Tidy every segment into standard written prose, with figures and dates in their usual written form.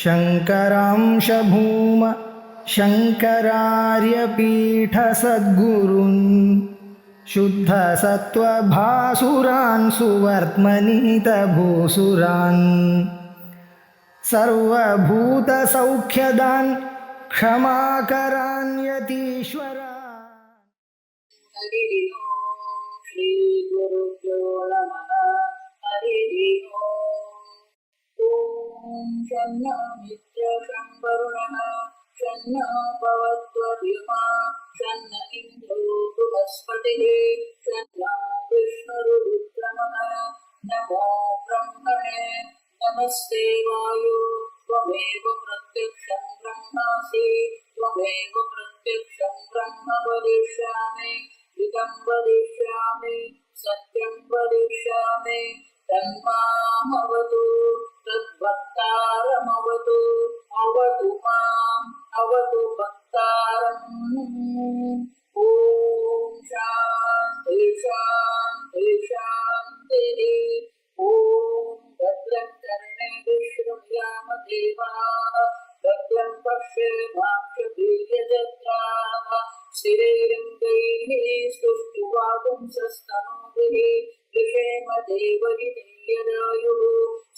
शङ्करांश भूम शङ्करार्यपीठसद्गुरून् शुद्धसत्त्वभासुरान् सुवर्त्मनीतभूसुरान् सर्वभूतसौख्यदान् क्षमाकरान् यतीश्वरान्। हरि ओम श्री गुरुभ्यो नमः। हरि ओम शन्नो मित्रं वरुणः शन्नो भवत्वभिमा शन्न इन्द्रो बृहस्पतिः शन्नो विष्णुरुद्रमः। नमो ब्रह्मणे नमस्ते वायो त्वमेव प्रत्यक्षं ब्रह्मासि त्वमेव प्रत्यक्षं ब्रह्म वदिष्यामि इदं वदिष्यामि सत्यं वदिष्यामि तन्मामवतु तद्भक्तारमवतु अवतु माम् अवतु भक्तारम्। ॐ शान्ति शान्ति शान्तिः। ॐ भद्रं कर्णेभिः शृणुयाम देवाः भद्रं पश्येमाक्षभिर्यजत्राः स्थिरैरङ्गैः स्तुष्टुवागुंसस्तनूभिः ऋषेम देवहितेयदायुः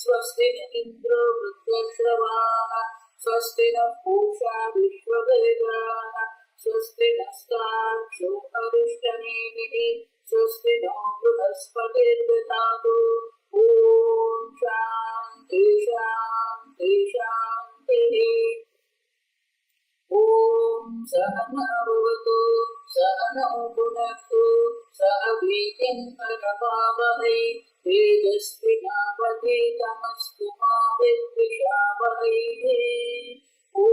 स्वस्ति न इन्द्रो वृद्धश्रवाः स्वस्ति नः पूषा विश्ववेदाः स्वस्ति नस्ताक्षो अरिष्टनेमिः स्वस्ति नो बृहस्पतिर्दधातु। ॐ शान्ति शान्ति शान्तिः। ॐ सहना भवतु सहनौ भुनक्तु सह वीर्यं करवावहै तेजस्विनावधीतमस्तु मा विद्विषावहै। ॐ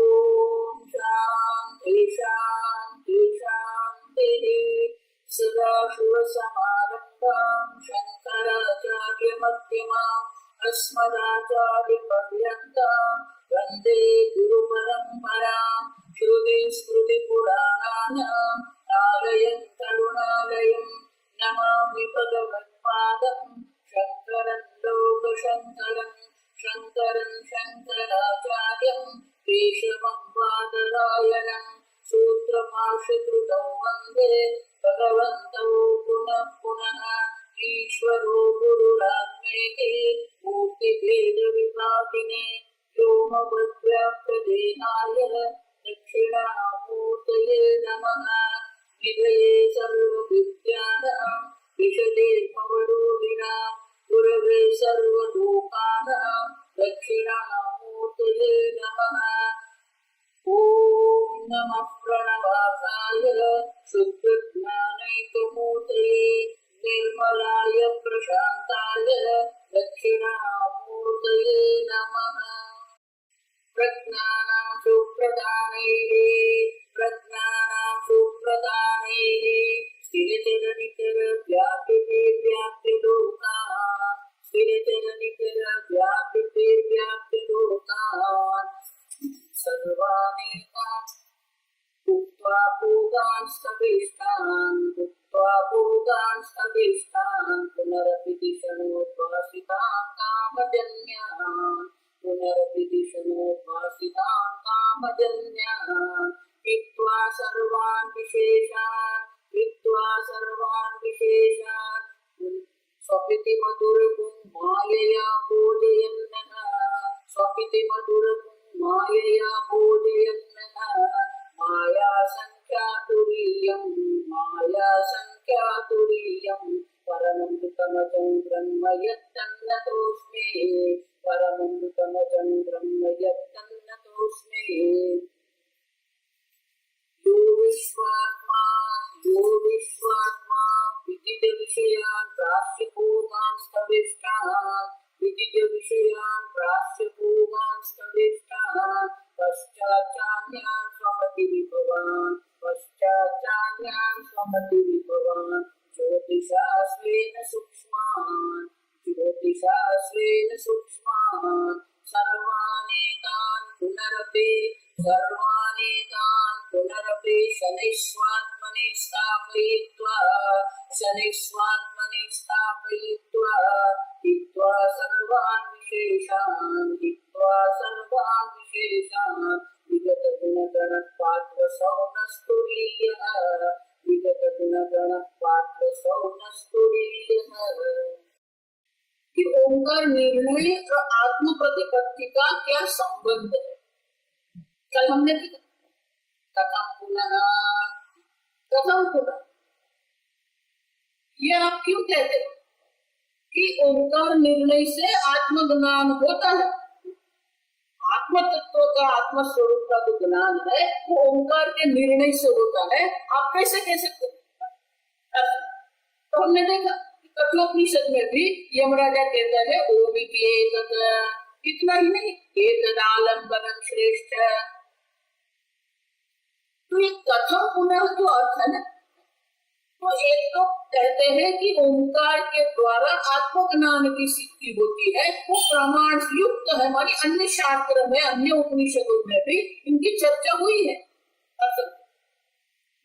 शान्ति शान्ति शान्तिः। सदाशिवसमारम्भां शङ्कराचार्यमध्यमाम् अस्मदाचार्यपर्यन्तां वन्दे गुरुपरम्पराम्। श्रुतिस्मृतिपुराणानाम् आलयं करुणालयं नमामि भगवत्पादं शङ्करं लोकशङ्करं शङ्करं शङ्कराचार्यं केशवं बादरायणं सूत्रभाष्यकृतौ वन्दे भगवन्तौ पुनः पुनः। ईश्वरो गुरुरात्मेति मूर्तिभेदविभागिने व्योमवद्व्याप्तदेहाय दक्षिणामूर्तये नमः। निधये सर्वविद्यानां विशदे भवरोगिणां गुरवे सर्वलोकानां दक्षिणामूर्तये नमः। ॐ नमः प्रणवाकाय शुद्धज्ञानैकमूर्तये निर्मलाय प्रशान्ताय दक्षिणामूर्तये नमः। प्रज्ञानां सुप्रदानैः स्थिरचरनिकरव्यापिभिर्व्याप्तिलोकान् सर्वानेकान् भुक्त्वा भोगांस्तभिष्टान् पुनरपि दिशनोद्वासितान् कामजन्यान् पुनरपि दिशनोद्वासितान् कामजन्यान् हित्वा सर्वान् विशेषान् स्वपिति मधुरगुं मायया पूजयन्नः स्वपिति मधुरगुं मायया पूजयन्नः माया संख्यातुरीयं परममृतमजं ब्रह्म यत्तन्नतोऽस्मि परममृतमजं ब्रह्म यत्तन्नतोऽस्मि। यो विश्वात्मा विदितविषयान् प्राश्यभूमांस्तविष्टान् पश्चाच्चान्यान् स्वमति विभवान् ज्योतिषास्वेन सूक्ष्मान् सर्वानेतान् पुनरपि शनैस्वात्मनि स्थापयित्वा हित्वा सर्वान् विशेषान् हित्वा सर्वान् विशेषाः विगत गुणगण पात्र सौनस्तुल्यः विगत गुणगण पात्र सौनस्तुल्यः। कि ओंकार निर्णय और आत्म प्रतिपत्ति का क्या संबंध है? कल हमने कथम पुनः ये आप क्यों कहते हैं कि ओंकार निर्णय से आत्मज्ञान होता है? आत्म तत्व का आत्म स्वरूप का जो ज्ञान है वो ओंकार के निर्णय से होता है। आप कैसे कह सकते हैं? तो हमने देखा कठोपनिषद में भी यमराजा कहता है ओम इतना ही नहीं एतदालंबनम श्रेष्ठ। तो ये कथम पुनः जो अर्थ है ना, तो एक तो कहते हैं कि ओंकार के द्वारा आत्मज्ञान की सिद्धि होती है, वो प्रमाण युक्त है। हमारी अन्य शास्त्र में अन्य उपनिषदों में भी इनकी चर्चा हुई है।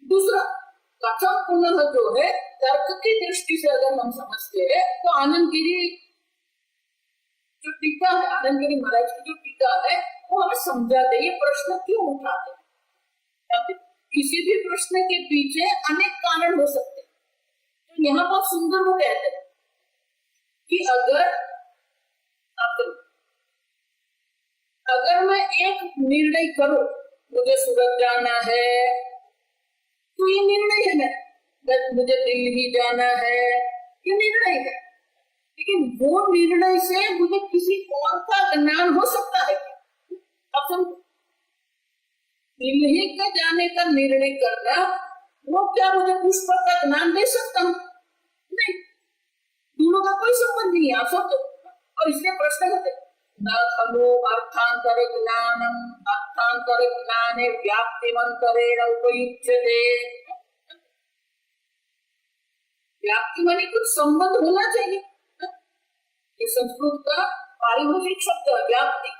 दूसरा कथम पुनः जो है तर्क की दृष्टि से अगर हम समझते हैं तो आनंद गिरी जो टीका है, आनंद गिरी महाराज की जो टीका है वो हमें समझाते ये प्रश्न क्यों उठाते हैं। किसी भी प्रश्न के पीछे अनेक कारण हो सकते हैं। तो यहाँ बहुत सुंदर वो कहते हैं कि अगर मैं एक निर्णय करूं, मुझे सूरत जाना है तो ये निर्णय है मेरा, मुझे दिल्ली जाना है ये निर्णय है। लेकिन वो निर्णय से मुझे किसी और का ज्ञान हो सकता है क्या? अब दिल्ली का जाने का निर्णय करना वो क्या मुझे पुष्प का ज्ञान दे सकता हूँ? नहीं, दोनों का कोई संबंध नहीं है। आप समझो। और इसलिए प्रश्न करते न खलु अर्थांतर ज्ञानम अर्थांतर ज्ञाने व्याप्तिमंतरेण उपयुज्यते। व्याप्ति माने कुछ संबंध होना चाहिए। ये संस्कृत का पारिभाषिक शब्द है व्याप्ति।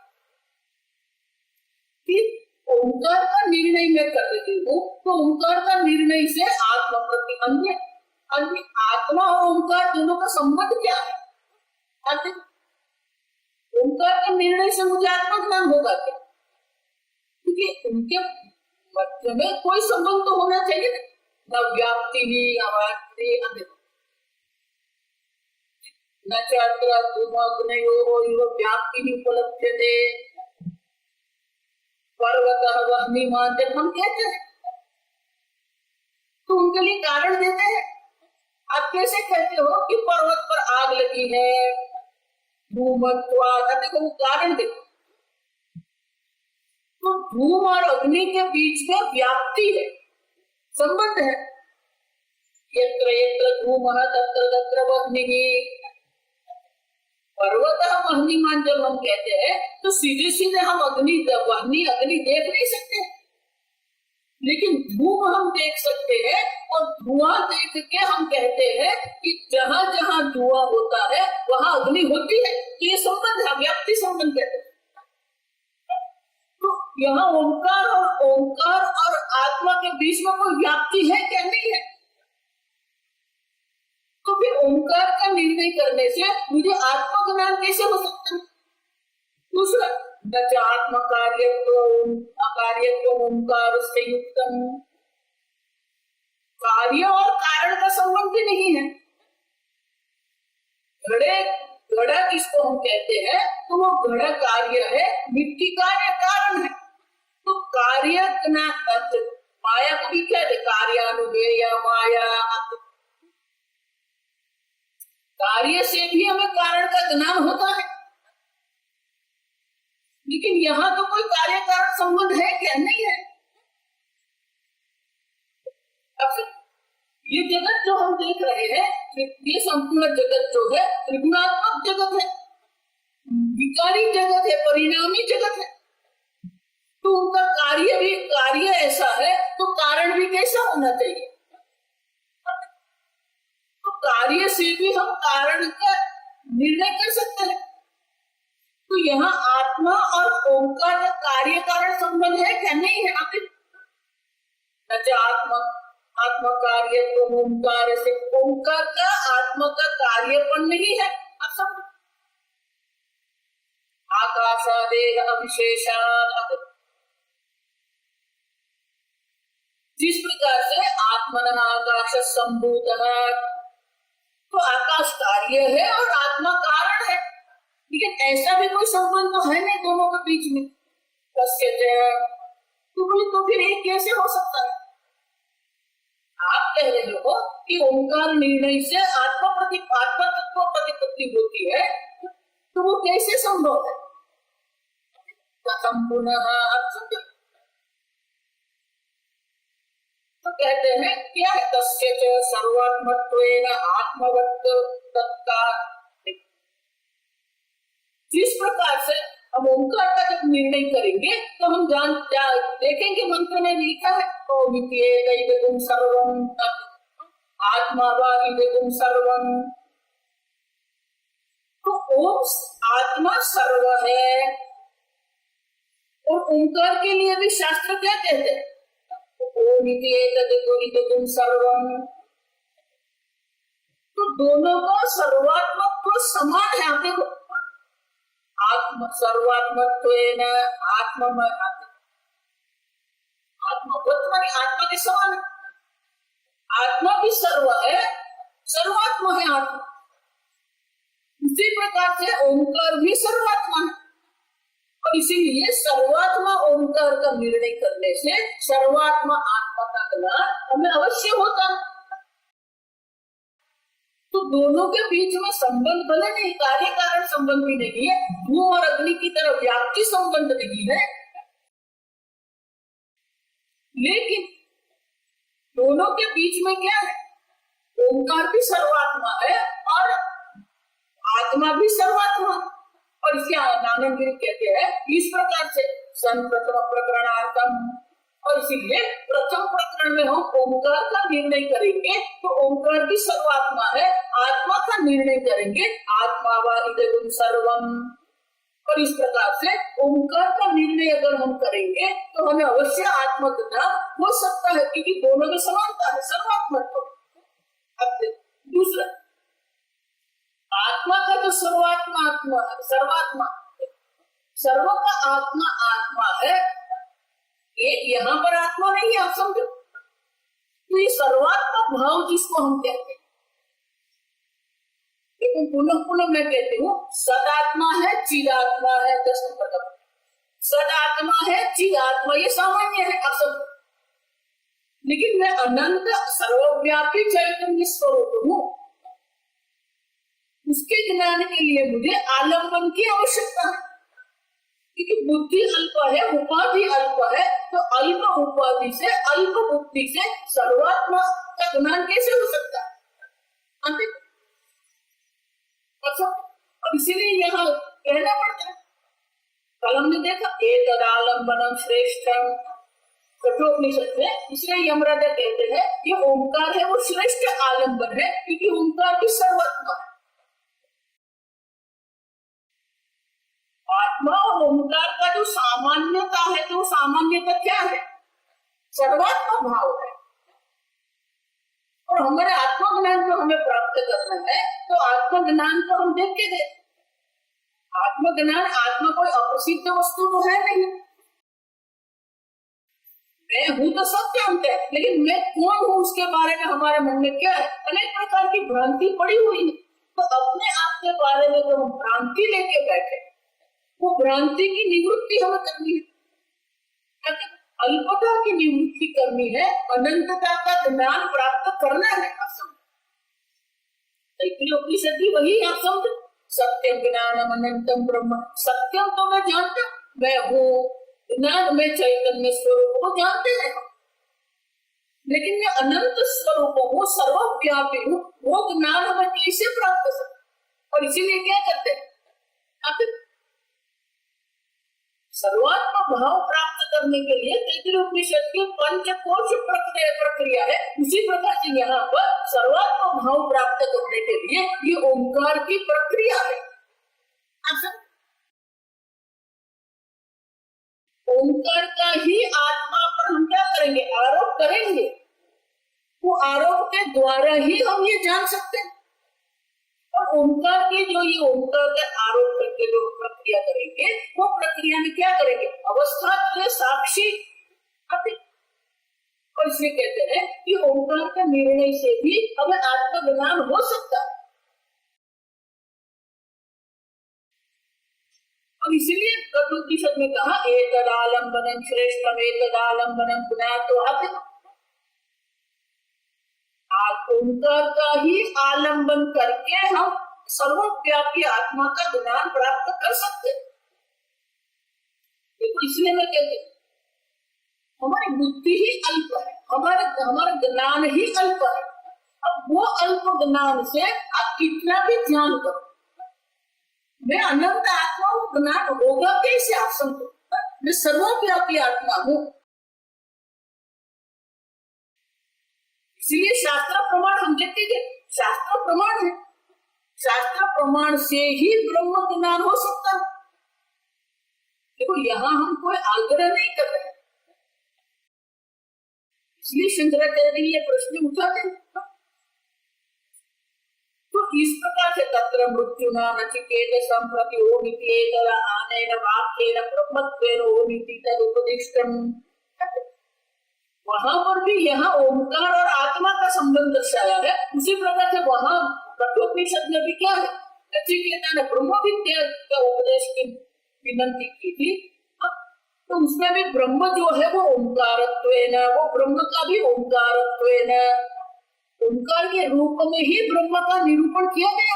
ओंकार का निर्णय मैं कर देती हूँ तो ओंकार का निर्णय से आत्मा प्रति अन्य आत्मा और ओंकार दोनों का संबंध क्या है? ओंकार के निर्णय से मुझे आत्मज्ञान होगा क्या? क्योंकि उनके मध्य में कोई संबंध तो होना चाहिए न व्याप्ति ही अव्याप्ति न चात्र तुमग्नयोः व्याप्ति ही उपलब्ध्यते पर्वतः वह्निमान्। जब हम कहते हैं तो उनके लिए कारण देते हैं। आप कैसे कहते हो कि पर्वत पर आग लगी है, धूमत्वात्, देखो वो कारण देखो। तो धूम और अग्नि के बीच में व्याप्ति है, संबंध है। यत्र यत्र धूमः तत्र तत्र वह्निः। पर्वतः वह्निमान् जब हम कहते हैं तो सीधे सीधे हम अग्नि देख नहीं सकते, लेकिन धूम हम देख सकते हैं। और धुआं देख के हम कहते हैं कि जहां जहां धुआं होता है वहां अग्नि होती है। तो ये संबंध है, व्याप्ति संबंध कहते हैं। तो यहाँ ओंकार और आत्मा के बीच में कोई व्याप्ति है क्या? नहीं है। तो फिर ओंकार का निर्णय करने से मुझे आत्मज्ञान कैसे हो सकता है? दूसरा आत्म अकार्यत्व ओंकार से युक्तम। कार्य और कारण का संबंध भी नहीं है। घड़ा किसको हम कहते हैं तो वो घड़ा कार्य है, मिट्टी कार्य कारण है। तो कार्य माया को भी क्या है? कार्यानुगेय माया। कार्य से भी हमें कारण का ज्ञान होता है, लेकिन यहाँ तो कोई कार्य कारण संबंध है क्या? नहीं है। अब ये जगत जो हम देख रहे हैं, ये संपूर्ण जगत जो है त्रिगुणात्मक जगत है, विकारी जगत है, परिणामी जगत है। तो उनका कार्य ऐसा है तो कारण भी कैसा होना चाहिए? कार्य से भी हम कारण का निर्णय कर सकते हैं। तो यहाँ आत्मा और ओंकार का कार्य कारण संबंध है क्या? नहीं है। आत्मा कार्य तो ओंकार से ओंकार का आत्मा का कार्यपन नहीं है। अब समझो, आकाशादेह अविशेषात्, जिस प्रकार से आत्मनः आकाश संभूतः, तो आकाश कार्य है और आत्मा कारण है, लेकिन ऐसा भी कोई संबंध तो है नहीं दोनों के बीच में। तो बोले तो फिर एक कैसे हो सकता है? आप कह रहे हो कि ओंकार निर्णय से आत्मा तत्व प्रतिपत्ति होती है, तो वो कैसे संभव है? कथम पुनः, तो कहते हैं क्या है, तस्य च सर्वात्मत्वेन आत्मवत् तत्कार। जिस प्रकार से हम ओंकार का जब निर्णय करेंगे तो हम देखेंगे, मंत्र में लिखा है ओमित्येकैकं सर्वं आत्मा वा इदं सर्वं, तो ओम आत्मा सर्व है। और ओंकार के लिए भी शास्त्र क्या कहते हैं, ओमित्येकं सर्वं, तो दोनों का सर्वात्मत्व समान है। आप देखो, आत्म सर्वात्मत्वेन आत्मवत् माने आत्मा के समान है, आत्मा भी सर्व है, सर्वात्मा है आत्मा। उसी प्रकार से ओंकार भी सर्वात्मा है, और इसीलिए सर्वात्मा ओंकार का निर्णय करने से सर्वात्मा आत्मा का ज्ञान हमें अवश्य होता है। तो दोनों के बीच में संबंध भले नहीं, कार्य कारण संबंध भी नहीं है, धूम और अग्नि की तरफ व्याप्ति संबंध नहीं है, लेकिन दोनों के बीच में क्या है, ओंकार भी सर्वात्मा है और आत्मा भी सर्वात्मा। और इसके आनंद गिरी कहते हैं इस प्रकार से सन प्रथम प्रकरणार्थम, और इसीलिए प्रथम प्रकरण में हम ओंकार का निर्णय करेंगे तो ओंकार भी सर्वात्मा है, आत्मा का निर्णय करेंगे आत्मा वा इदं सर्वम। और इस प्रकार से ओंकार का निर्णय अगर हम करेंगे तो हमें अवश्य आत्मज्ञान हो सकता है, क्योंकि दोनों में समानता है, सर्वात्मत्व। अब दूसरा, आत्मा का जो सर्वात्मा सर्व का आत्मा आत्मा है, ये यहाँ पर आत्मा नहीं है, आप समझो। तो ये सर्वात्मा भाव जिसको हम कहते हैं, लेकिन पुनः मैं कहती हूँ सदात्मा है, चिदात्मा है, सदात्मा है, चिदात्मा, ये सामान्य है, आप समझो। लेकिन मैं अनंत सर्वव्यापी चैतन्य स्वरूप हूँ, उसके ज्ञान के लिए मुझे आलम्बन की आवश्यकता है, क्योंकि बुद्धि अल्प है, उपाधि अल्प है, तो अल्प उपाधि से अल्प बुद्धि से सर्वात्मा का ज्ञान कैसे हो सकता है? इसीलिए यहाँ कहना पड़ता है, कल हमने देखा एतदालंबनम श्रेष्ठम कठोपनिषद में, इसलिए यमराजा कहते हैं ये ओंकार है वो श्रेष्ठ आलंबन है, क्योंकि ओंकार की सर्वात्मा है। आत्मा और ओंकार का जो सामान्यता है, तो सामान्यता क्या है? सर्वात्मा भाव है। और हमारे आत्मज्ञान को हमें प्राप्त करना है, तो आत्मज्ञान को हम देख के दे। आत्मज्ञान, आत्मा कोई अप्रसिद्ध वस्तु तो है नहीं। मैं हूं तो सब जानते हैं, लेकिन मैं कौन हूं उसके बारे में हमारे मन में क्या है? अनेक प्रकार की भ्रांति पड़ी हुई है। तो अपने आप के बारे में जो हम भ्रांति लेके बैठे, वो भ्रांति की निवृत्ति हमें करनी है, अल्पता की निवृत्ति करनी है, अनंतता का ज्ञान प्राप्त करना है। उपनिषद भी वही आप समझो, सत्यम ज्ञानम अनंतम ब्रह्म। सत्यम तो मैं जानता, मैं हूँ, ज्ञान में चैतन्य स्वरूप को जानते हैं, लेकिन मैं अनंत स्वरूप हूँ, सर्वव्यापी हूँ, वो ज्ञान हमें कैसे प्राप्त कर सकते? और इसीलिए क्या करते हैं, सर्वात्मा भाव प्राप्त करने के लिए तैत्तिरीय उपनिषद की पंचकोश प्रक्रिया है। उसी प्रकार से यहाँ पर सर्वात्मा भाव प्राप्त करने के लिए ये ओंकार की प्रक्रिया है। ओंकार का ही आत्मा पर हम क्या करेंगे? आरोप करेंगे। वो आरोप के द्वारा ही हम ये जान सकते हैं। और ओंकार की जो ये ओंकार का आरोप करके जो प्रक्रिया करेंगे, वो प्रक्रिया में क्या करेंगे, अवस्था के साक्षी अति। और इसलिए कहते हैं कि ओंकार के निर्णय से भी हमें आत्मज्ञान हो सकता है। और इसीलिए कठोपनिषद में कहा एतदालंबनम श्रेष्ठम एतदालंबनम ज्ञात्वा। ओंकार का ही आलंबन करके हम सर्वव्यापी आत्मा का ज्ञान प्राप्त कर सकते हैं। देखो इसलिए मैं कहती हूँ हमारी बुद्धि ही अल्प है, हमारा ज्ञान ही अल्प है। अब वो अल्प ज्ञान से आप कितना भी ध्यान करो, मैं अनंत आत्मा हूँ, ज्ञान होगा कैसे? आप समझो, मैं सर्वव्यापी आत्मा हूँ। इसलिए शास्त्र प्रमाण हम देखते हैं, शास्त्र प्रमाण है, शास्त्र प्रमाण से ही ब्रह्म ज्ञान हो सकता है। देखो यहाँ हम कोई आग्रह नहीं कर रहे, इसलिए शंकराचार्य ये प्रश्न उठाते हैं। तो इस प्रकार से तत्र मृत्युना नचिकेत संप्रति ओमिति एतद आनेन वाक्येन ब्रह्मत्वेन ओमिति तद उपदिष्टम्। वहां पर भी यहाँ ओंकार और आत्मा का संबंध दर्शाया है। उसी प्रकार से वहां कठोपनिषद में भी क्या है, नचिकेता ने ब्रह्म विद्या का उपदेश की विनंती की थी। तो उसमें भी ब्रह्म जो है वो ओंकारत्वेन, वो ब्रह्म का भी ओंकारत्वेन, ओंकार के रूप में ही ब्रह्म का निरूपण किया गया।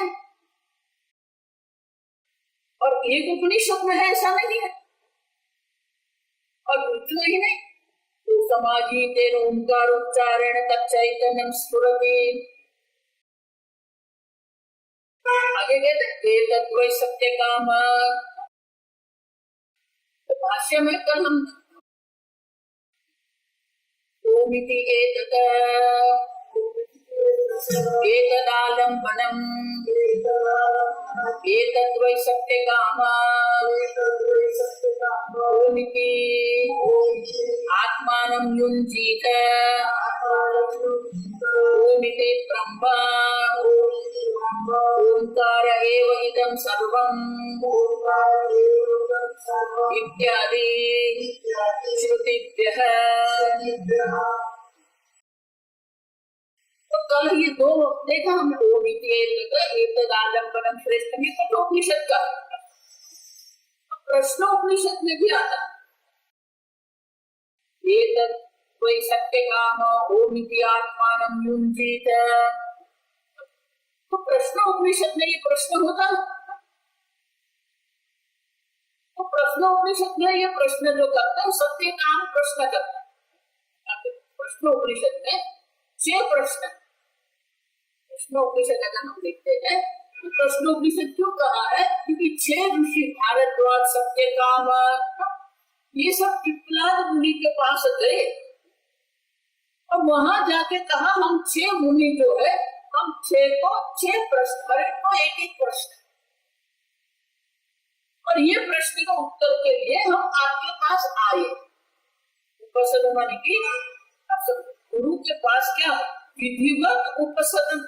और एक उपनिषद में है ऐसा नहीं है। और इतना ही नहीं, तो समाजीतेन ओंकारोच्चारेण तच्चैतन्यं स्फुरति। आगे कहते एतत् वै सत्यकाम। भाष्य में कल हम ओमिति एतत् एतदालंबनम् एतत् वै सत्यकाम ओमिति आत्मानं युञ्जीत ओमिति ब्रह्म ओंकार एव इदं सर्वम् इत्यादि श्रुतिभ्यः। तो कल ये दो देखा हमने, ओमिति एतदालंबनम श्रेष्ठम, ये कठोपनिषद का। प्रश्नोपनिषद में भी आता एतत् वै सत्यकाम ओमिति आत्मानं युञ्जीत। तो प्रश्नोपनिषद में ये प्रश्न होता है। तो प्रश्नोपनिषद में ये प्रश्न जो करता है सत्य काम प्रश्न करता है। प्रश्नोपनिषद में 6 प्रश्न। प्रश्नोपनिषद अगर हम देखते हैं तो प्रश्नोपनिषद क्यों कहा है, क्योंकि 6 ऋषि भारद्वाज सत्यकाम ये सब पिप्पलाद मुनि के पास गए और वहां जाके कहा हम 6 मुनि जो है, हम 6 प्रश्न, हर एक को एक प्रश्न, और ये प्रश्न का उत्तर के लिए हम आपके पास आए। उपसदन माने कि गुरु के पास क्या विधिवत उपसदन,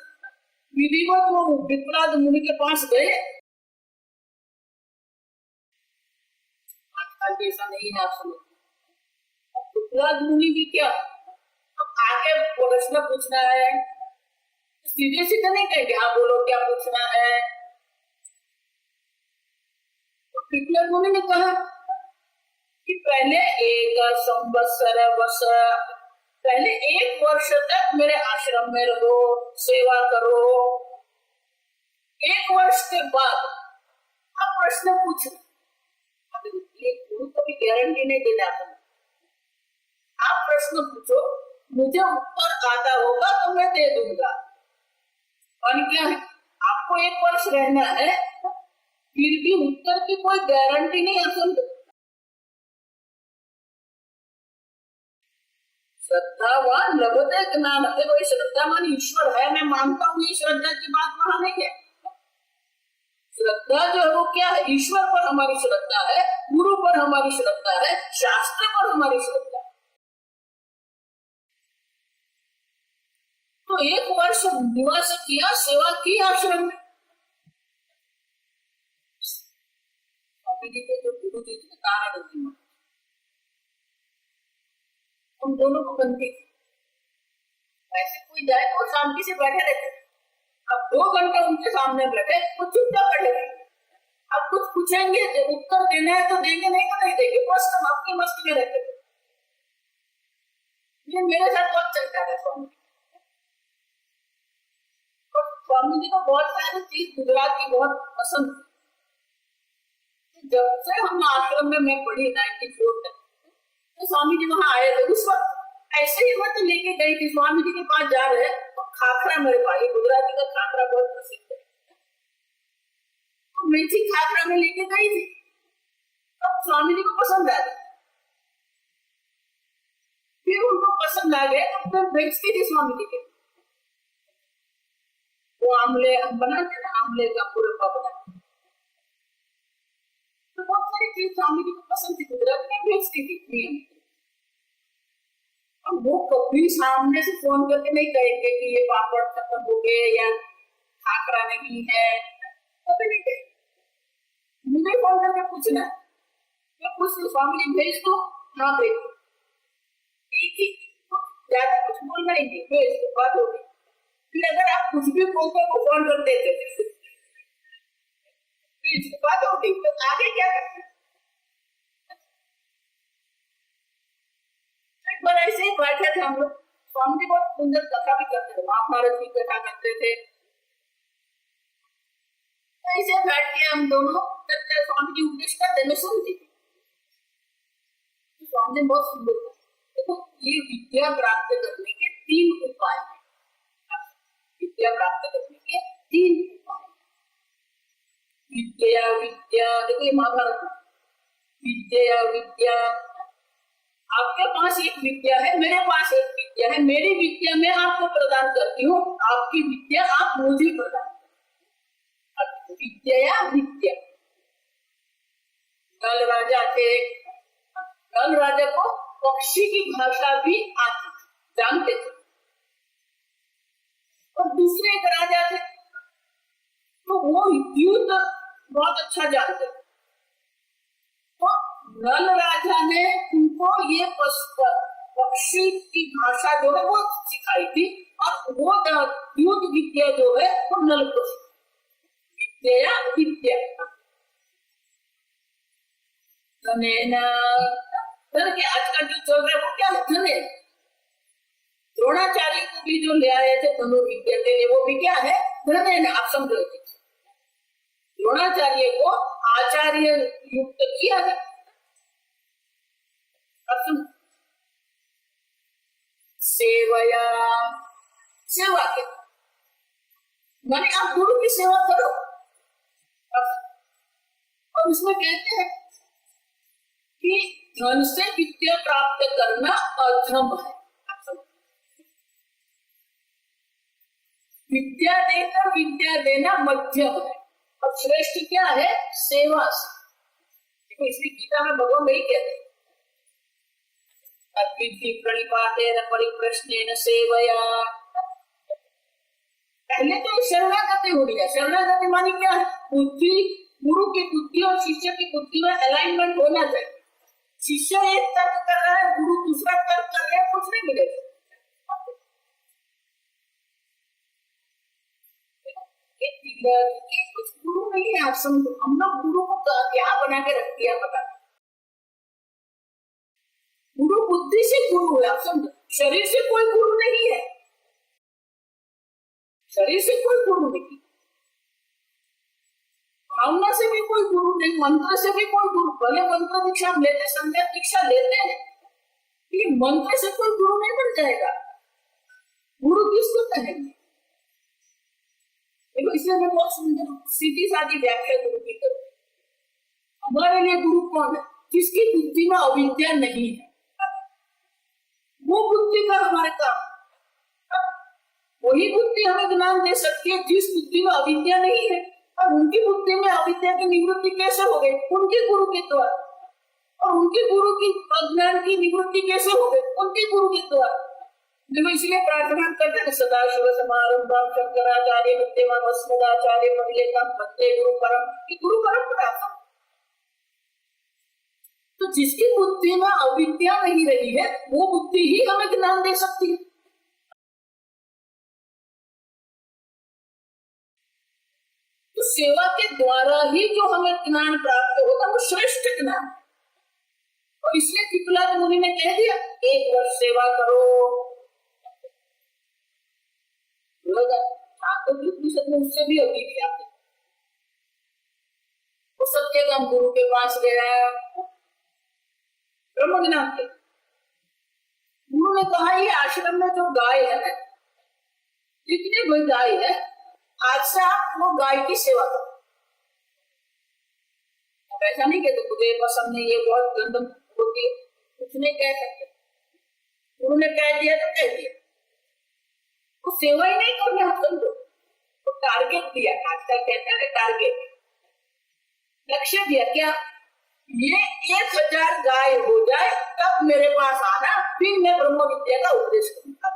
विधिवत वो पिप्पलाद मुनि के पास गए। आजकल ऐसा नहीं है, आप समझ। पिप्पलाद मुनि भी क्या, अब आगे प्रश्न पूछना है, सीधे सीधे नहीं कहेंगे हाँ बोलो क्या पूछना है। तो पिप्पलाद मुनि ने कहा कि पहले 1 संवत्सर वर्ष, पहले 1 वर्ष तक मेरे आश्रम में रहो, सेवा करो। 1 वर्ष के बाद आप प्रश्न पूछना। गुरु कभी गारंटी नहीं देता, आप प्रश्न पूछो, मुझे उत्तर आता होगा तो मैं दे दूंगा। और क्या है, आपको 1 वर्ष रहना है, फिर भी उत्तर की कोई गारंटी नहीं। असल श्रद्धावान लभते ज्ञान, कोई श्रद्धावान ईश्वर है, मैं मानता हूँ, ये श्रद्धा की बात वहां नहीं है। श्रद्धा जो है वो क्या है, ईश्वर पर हमारी श्रद्धा है, गुरु पर हमारी श्रद्धा है, शास्त्र पर हमारी श्रद्धा है। तो 1 वर्ष निवास किया, सेवा की आश्रम में, स्वामी जी के जो गुरु जी थे नारायण जी महाराज, उन दोनों को बनती थी। ऐसे कोई जाए तो शांति से बैठे रहते, अब 2 घंटे उनके सामने बैठे वो चुपचाप बैठे रहे। अब कुछ पूछेंगे तो उत्तर देना है तो देंगे, नहीं तो नहीं देंगे, बस हम अपनी मस्ती में रहते थे। ये मेरे साथ बहुत चलता है स्वामी जी। और स्वामी जी को बहुत सारी चीज गुजरात की बहुत पसंद थी। जब से हम आश्रम में मैं पढ़ी 94 तक, तो स्वामी जी वहां आए थे। उस वक्त ऐसे ही मत लेके गई थी, स्वामी जी के पास जा रहे तो खाखरा मेरे भाई, गुजराती का खाखरा बहुत प्रसिद्ध है, तो मीठी खाखरा में लेके गई थी। अब स्वामी जी को पसंद आ गया, फिर उनको पसंद आ गया तो मैं भेजती थी स्वामी जी के। वो आमले हम बनाते ना, आमले का पुरपा बनाते, तो बहुत सारी चीज स्वामी जी को पसंद थी, गुजराती में भेजती थी। और वो कभी सामने से फोन करके नहीं कहेंगे कि ये पापड़ खत्म हो गए या खाकरा नहीं है, कभी नहीं कहेंगे। मुझे फोन करके पूछना, मैं पूछ लूं स्वामी जी भेज दो, हाँ भेज दो, एक ही, ज्यादा कुछ बोलना ही नहीं, भेज दो, बात हो गई। फिर अगर आप कुछ भी बोलते तो फोन कर देते, बात हो गई, तो आगे क्या करते? पर ऐसे ही बैठे थे हम लोग, स्वामी जी बहुत सुंदर कथा भी करते थे, महाभारत की कथा करते थे। ऐसे बैठ के हम दोनों करते, स्वामी जी उपदेश करते, मैं सुनती थी। तो स्वामी जी बहुत सुंदर था। देखो ये विद्या प्राप्त करने के 3 उपाय हैं। विद्या प्राप्त करने के 3 उपाय। विद्या विद्या, देखो ये महाभारत, विद्या विद्या, आपके पास एक विद्या है, मेरे पास एक विद्या है, मेरी विद्या मैं आपको प्रदान करती हूँ, आपकी विद्या आप मुझे प्रदान करते। विद्या विद्या, नल राजा थे, नल राजा को पक्षी की भाषा भी आती थी, जानते थे। और दूसरे एक राजा थे, तो वो युद्ध बहुत अच्छा जानते थे। तो नल राजा ने उनको ये पक्षी की भाषा जो है वो सिखाई थी, और वो युद्ध विद्या जो है वो नल को विद्या विद्या। के आजकल जो चल रहा है वो क्या है? धने। द्रोणाचार्य को भी जो ले आए थे धनुर्विद्या के लिए, वो भी क्या है? धने। आप समझो, द्रोणाचार्य को आचार्य युक्त किया है। सेवया, सेवा के माने आप गुरु की सेवा करो। और उसमें कहते हैं कि धन से विद्या प्राप्त करना अधम है। विद्या देकर विद्या देना मध्यम है, और श्रेष्ठ क्या है? सेवा से। देखो इसलिए गीता में भगवान वही कहते हैं, अद्वितीय प्रणिपातेन परिप्रश्नेन सेवया। पहले तो शरणागति हो गया। शरणागति मानी क्या है? बुद्धि, गुरु की बुद्धि और शिष्य की बुद्धि में अलाइनमेंट होना चाहिए। शिष्य एक तर्क कर रहा है, गुरु दूसरा तर्क कर रहा है, कुछ नहीं मिलेगा। कुछ गुरु नहीं है, आप समझो। हम लोग गुरु को क्या बना के रख दिया पता नहीं। गुरु बुद्धि से गुरु है, आप समझो। शरीर से कोई गुरु नहीं है, शरीर से कोई गुरु नहीं, भावना से भी कोई गुरु नहीं, मंत्र से भी कोई गुरु। भले मंत्र दीक्षा लेते, संध्या दीक्षा लेते हैं, लेकिन मंत्र से कोई गुरु नहीं बन जाएगा। गुरु किसको कहेंगे? देखो इसलिए मैं बहुत सुंदर सीधी सादी व्याख्या गुरु की करती हूँ। हमारे लिए गुरु कौन है? जिसकी बुद्धि में अविद्या नहीं है, वो बुद्धि का हमारे काम। वही बुद्धि हमें ज्ञान दे सकती है जिस बुद्धि में अविद्या नहीं है। और उनकी बुद्धि में अविद्या की निवृत्ति कैसे हो गई? उनके गुरु के द्वारा। और उनके गुरु की अज्ञान की निवृत्ति कैसे हो गई? उनके गुरु के द्वारा। देखो इसलिए प्रार्थना करते हैं, सदाशिव समारंभं शंकराचार्य मध्यमाम् अस्मदाचार्य पर्यन्तं वन्दे गुरु परम। गुरु परंपरा तो जिसकी बुद्धि में अविद्या नहीं रही है वो बुद्धि ही हमें ज्ञान दे सकती है। तो सेवा के द्वारा ही जो हमें ज्ञान प्राप्त होगा वो श्रेष्ठ ज्ञान। और इसलिए पिपलाद मुनि ने कह दिया 1 वर्ष सेवा करो। में उससे भी अधिक किया। वो सत्यगम गुरु के पास गया ब्रह्म ज्ञान के। गुरु ने कहा ये आश्रम में जो गाय है ना, जितनी भी गाय है, आज से आप वो गाय की सेवा करो। ऐसा नहीं कहते मुझे पसंद नहीं, ये बहुत गंदम होती है, कुछ नहीं कह सकते। गुरु ने कह दिया तो कह दिया, वो सेवा ही नहीं करनी। आप समझो तो टारगेट दिया, आजकल कहते हैं टारगेट, लक्ष्य दिया क्या, ये 1000 गाय हो जाए तब मेरे पास आना, फिर मैं ब्रह्म विद्या का उपदेश करूंगा।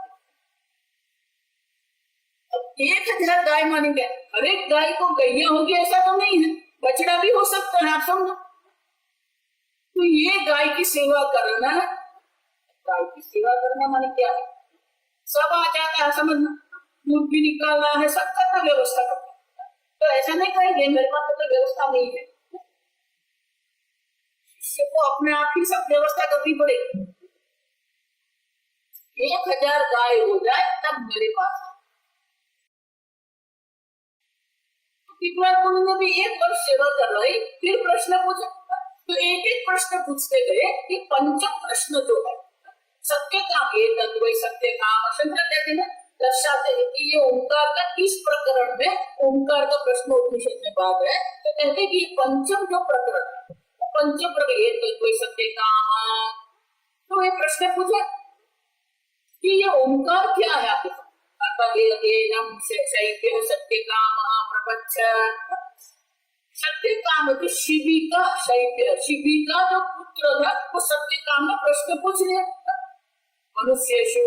अब 1000 गाय मानेंगे, हर एक गाय को गैया होगी ऐसा तो नहीं है, बछड़ा भी हो सकता है, आप समझो। तो ये गाय की सेवा करना है। गाय की सेवा करना माने क्या है, सब आ जाता है समझना, दूध भी निकालना है, सब करना, व्यवस्था करना। तो ऐसा नहीं कहेंगे मेरे पास तो व्यवस्था नहीं है, शिष्य को अपने आप ही सब व्यवस्था करनी पड़ेगी। 1000 गाय हो जाए तब मेरे पास। मुनि ने भी 1 वर्ष सेवा कर रही, फिर प्रश्न पूछा, तो एक एक प्रश्न पूछते गए कि पंचम प्रश्न जो है सत्य काम, ये तत्व सत्य काम, शंकर कहते हैं दर्शाते हैं कि ये ओंकार का इस प्रकरण में ओंकार का प्रश्न उपनिषद में बात है। तो कहते हैं कि पंचम जो प्रकरण है वो पंचम प्रकरण ये तत्व सत्य काम। तो ये प्रश्न पूछा कि ये ओंकार क्या है आपके पास, सत्य काम प्रपंच। सत्य काम तो शिवी का शैत्य, शिवी का जो पुत्र था वो सत्य काम में प्रश्न पूछ रहे। मनुष्येषु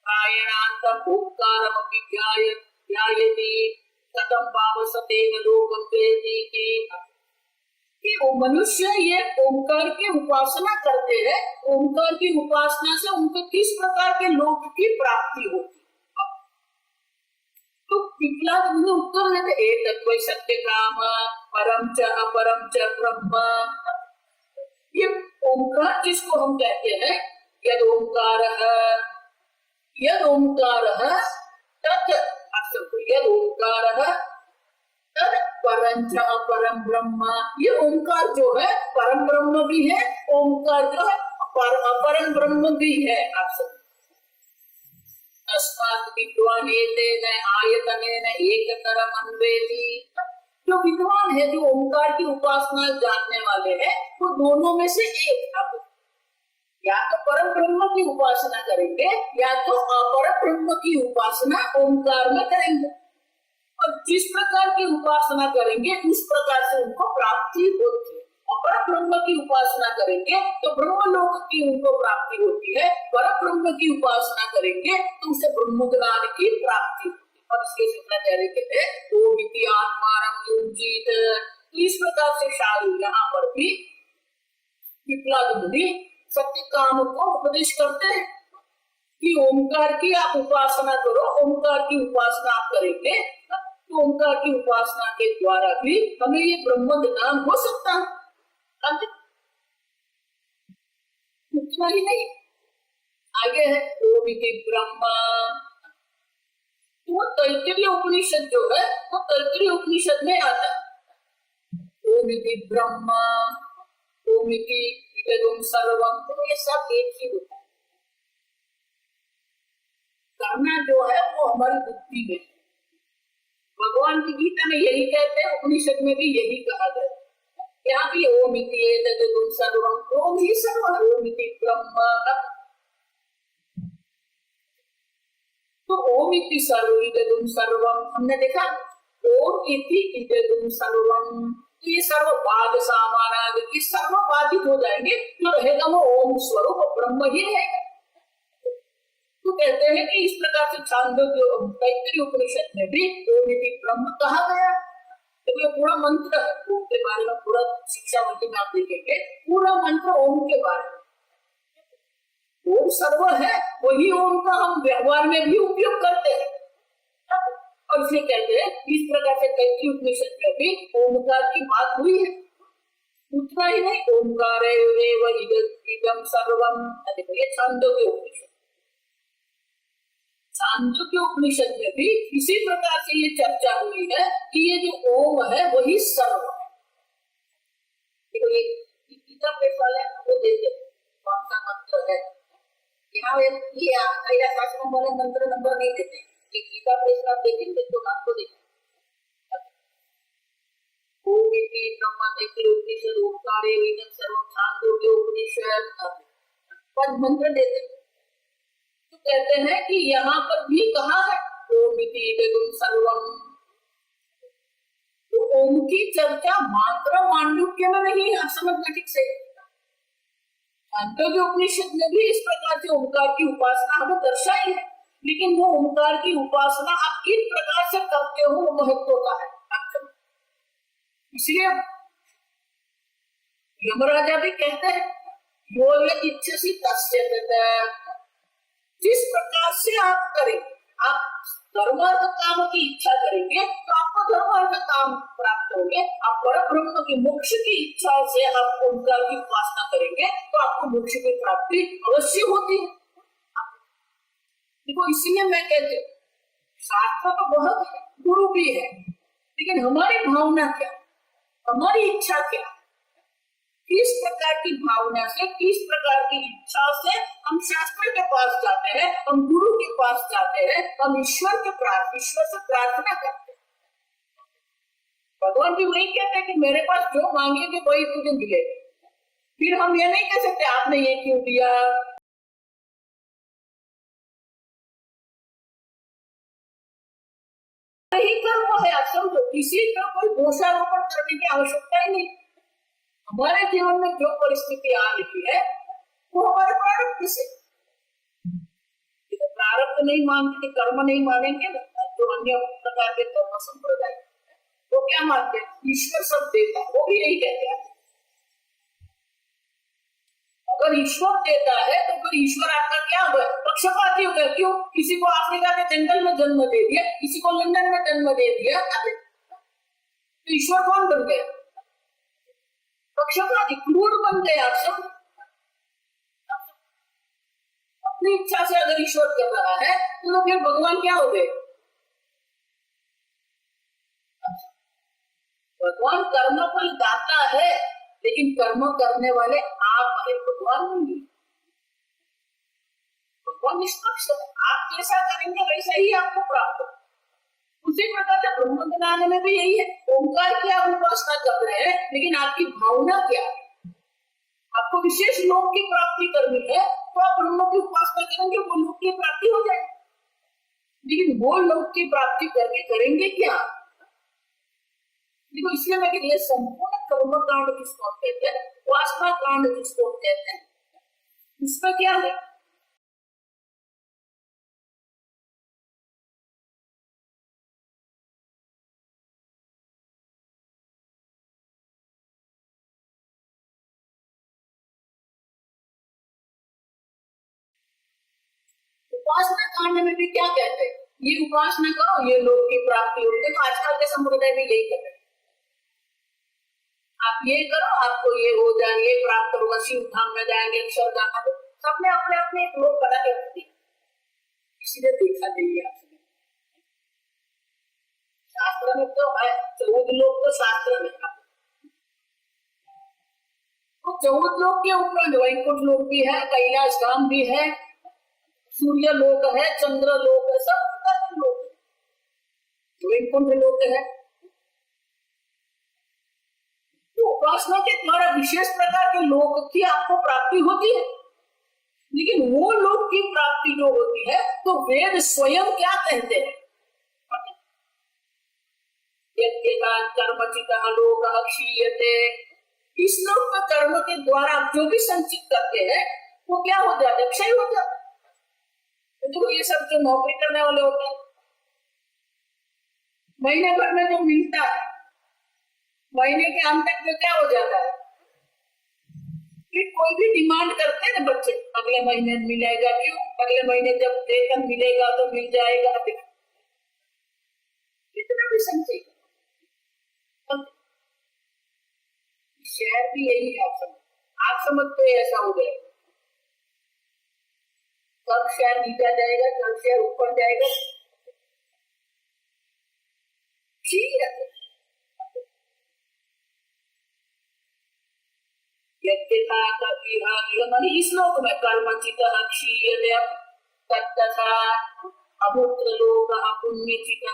प्रायणांतम उपकारमपि ध्यायति कथम पावसतेन लोकं वेदिति। कि वो मनुष्य ये ओंकार की उपासना करते हैं, ओंकार की उपासना से उनको किस प्रकार के लोक की प्राप्ति होती। तो पिपलाद मुनि उत्तर देते एक तत्व सत्य काम परम च अपरम च ब्रह्म। ये ओंकार जिसको हम कहते हैं, यद ओंकार तत् यद ओंकार तत् परम च अपरम ब्रह्म। ये ओंकार जो है परम ब्रह्म भी है, ओंकार जो है अपरम ब्रह्म भी है। आप सब विद्वान आयतनेन एकतरम अन्वेति। जो विद्वान है, जो ओंकार की उपासना जानने वाले हैं, वो दोनों में से एक, या तो परम ब्रह्म की उपासना करेंगे या तो अपर ब्रह्म की उपासना ओंकार में करेंगे। और जिस प्रकार की उपासना करेंगे उस प्रकार से उनको प्राप्ति होती है। अपर ब्रह्म की उपासना करेंगे तो ब्रह्म लोक की उनको प्राप्ति होती है, पर ब्रह्म की उपासना करेंगे तो उसे ब्रह्म ज्ञान की प्राप्ति होती है। और इसके शंकराचार्य कहते हैं ओम इति आत्मानं युञ्जीत। तो इस प्रकार से शायद यहाँ पर भी पिपलाद मुनि सत्य काम को उपदेश करते हैं कि ओंकार की आप उपासना करो, ओंकार की उपासना आप करेंगे तो ओंकार की उपासना के द्वारा भी हमें ये ब्रह्म ज्ञान हो सकता है। उतना ही नहीं, आगे है ओम इति ब्रह्म। वो तैत्तिरीय उपनिषद जो है वो तैत्तिरीय उपनिषद में आता है ओम इति ब्रह्म, ओम इति इदं सर्वं। तो ये सब एक ही होता है। करना जो है वो हमारी बुद्धि में, भगवान की गीता में यही कहते हैं, उपनिषद में भी यही कहा गया। यहाँ भी ओम इति एतद् सर्वं, ओम ही सर्व, ओम इति ब्रह्म। तो ओम इति सर्वं सर्वं हमने देखा, ओम इति इदं सर्वं। तो ये सर्ववाद सामानाद ये सर्ववादित हो जाएंगे, जो रहेगा वो ओम स्वरूप ब्रह्म ही रहेगा। तो कहते हैं कि इस प्रकार से छांदोग्य तैत्तिरीय उपनिषद में भी ओम इति ब्रह्म कहा गया। तो ये पूरा मंत्र ओम के बारे में, पूरा शिक्षा मंत्र में आप देखेंगे पूरा मंत्र ओम के बारे में। ओम सर्व है, वही ओम का हम व्यवहार में भी उपयोग करते हैं। और इसलिए कहते हैं इस प्रकार से तैत्तिरीय उपनिषद में भी ओमकार की बात हुई है। उतना ही नहीं, ओमकार एव इदं सर्वम, देखो ये छांदोग्य उपनिषद, छांदोग्य उपनिषद में भी इसी प्रकार से ये चर्चा हुई है कि ये जो ओम है वही सर्व है। देखो ये गीता प्रेस वाले वो देते कौन सा मंत्र है, यहाँ ये कैलाश आश्रम वाले मंत्र नंबर नहीं देते, गीता प्रेस में आप देखेंगे तो आपको देखेंगे ओम इति ब्रह्म तैत्तिरीय उपनिषद ओमकार एव इदं सर्वम छांदोग्य उपनिषद पद मंत्र देते। तो कहते हैं कि यहाँ पर भी कहा है ओम इति इदं सर्वम, तो ओम की चर्चा मात्र मांडुक्य में नहीं है, आप समझना ठीक से। छांदोग्य उपनिषद ने भी इस प्रकार से ओमकार की उपासना हमें दर्शाई है, लेकिन वो ओमकार की उपासना आप किस प्रकार से करते हो वो महत्व का है। इसलिए यमराजा भी कहते हैं यो इच्छसी तस्य तत्, जिस प्रकार से आप करें, आप धर्मार्थ काम की इच्छा करेंगे तो आपको धर्मार्थ काम प्राप्त होंगे। आप परब्रह्म की मोक्ष की इच्छा से आप ओमकार की उपासना करेंगे तो आपको मोक्ष की प्राप्ति अवश्य होती है। देखो इसलिए मैं कहती हूँ शास्त्र तो बहुत है, गुरु भी है, लेकिन हमारी भावना क्या, हमारी इच्छा क्या, किस प्रकार की भावना से, किस प्रकार की इच्छा से हम शास्त्र के पास जाते हैं, हम गुरु के पास जाते हैं, हम ईश्वर से प्रार्थना करते हैं। भगवान भी वही कहते हैं कि मेरे पास जो मांगेंगे वही तुझे मिलेगा। फिर हम ये नहीं कह सकते आपने ये क्यों दिया, यही कर्म है। आप समझो, किसी का कोई दोषारोपण करने की आवश्यकता ही नहीं। हमारे जीवन में जो परिस्थिति आ रही है वो हमारे प्रारब्ध से, प्रारब्ध नहीं मानते, कर्म नहीं मानेंगे ना, जो अन्य प्रकार के कर्म संप्रदाय वो क्या मानते हैं, ईश्वर सब देता है, वो भी यही कहते हैं। अगर ईश्वर देता है तो फिर ईश्वर आपका क्या हुआ, पक्षपाती हो गया। क्यों, किसी को अफ्रीका के जंगल में जन्म दे दिया, किसी को लंदन में जन्म दे दिया, तो ईश्वर कौन बन गया, पक्षपाती, क्रूर बन गए। आप सब अपनी इच्छा से अगर ईश्वर कर रहा है तो फिर भगवान क्या हो गए, भगवान कर्म फल दाता है, लेकिन कर्म करने वाले आप है, भगवान नहीं। भगवान निष्पक्ष है, आप जैसा करेंगे वैसा ही आपको प्राप्त हो। उसी प्रकार से ब्रह्म ज्ञान में भी यही है, ओंकार की आप उपासना कर रहे हैं, लेकिन आपकी भावना क्या है, आपको विशेष लोक की प्राप्ति करनी है तो आप ब्रह्म की उपासना करेंगे, वो लोक की प्राप्ति हो जाएगी। लेकिन वो लोक की प्राप्ति करके करेंगे क्या, देखो इसलिए मैं कहती हूँ संपूर्ण कर्म कांड जिसको कहते हैं, वासना कांड जिसको कहते हैं, उसमें क्या है, उपासना कांड में भी क्या कहते हैं, ये उपासना करो ये लोक की प्राप्ति होगी। तो आजकल के संप्रदाय में यही कहते हैं, आप ये करो आपको ये हो जाए, ये प्राप्त होगा, शिव धाम में जाएंगे, अक्षरधाम में, सबने अपने अपने एक लोग बना के रखती, इसीलिए देखा चाहिए आपने शास्त्र में तो है 14 लोग, तो शास्त्र में तो 14 लोग के ऊपर वैकुंठ लोक भी है, कैलाश धाम भी है, सूर्य लोक है, चंद्र लोक है, सब प्रकार के लोक है, वैकुंठ लोक है। उपासना के द्वारा विशेष प्रकार के लोक की आपको प्राप्ति होती है, लेकिन वो लोक की प्राप्ति जो होती है तो वेद स्वयं क्या कहते हैं, कर्मचितः लोकः क्षीयते, इस लोक में कर्म के द्वारा आप जो भी संचित करते हैं वो क्या हो जाता है, क्षय हो जाता है। देखो ये सब जो नौकरी करने वाले होते हैं, महीने भर में जो मिलता है महीने के अंत तक में क्या हो जाता है कि कोई भी डिमांड करते हैं ना बच्चे, अगले महीने मिलेगा, क्यों अगले महीने जब वेतन मिलेगा तो मिल जाएगा, कितना भी समझे। शहर भी यही है, आप समझते हैं ऐसा हो गया, कब शेयर नीचा जाएगा, कब शेयर ऊपर जाएगा, ठीक है। इस श्लोक में कर्मचित क्षीयते तत्तथा अमुत्र लोक पुण्यचित,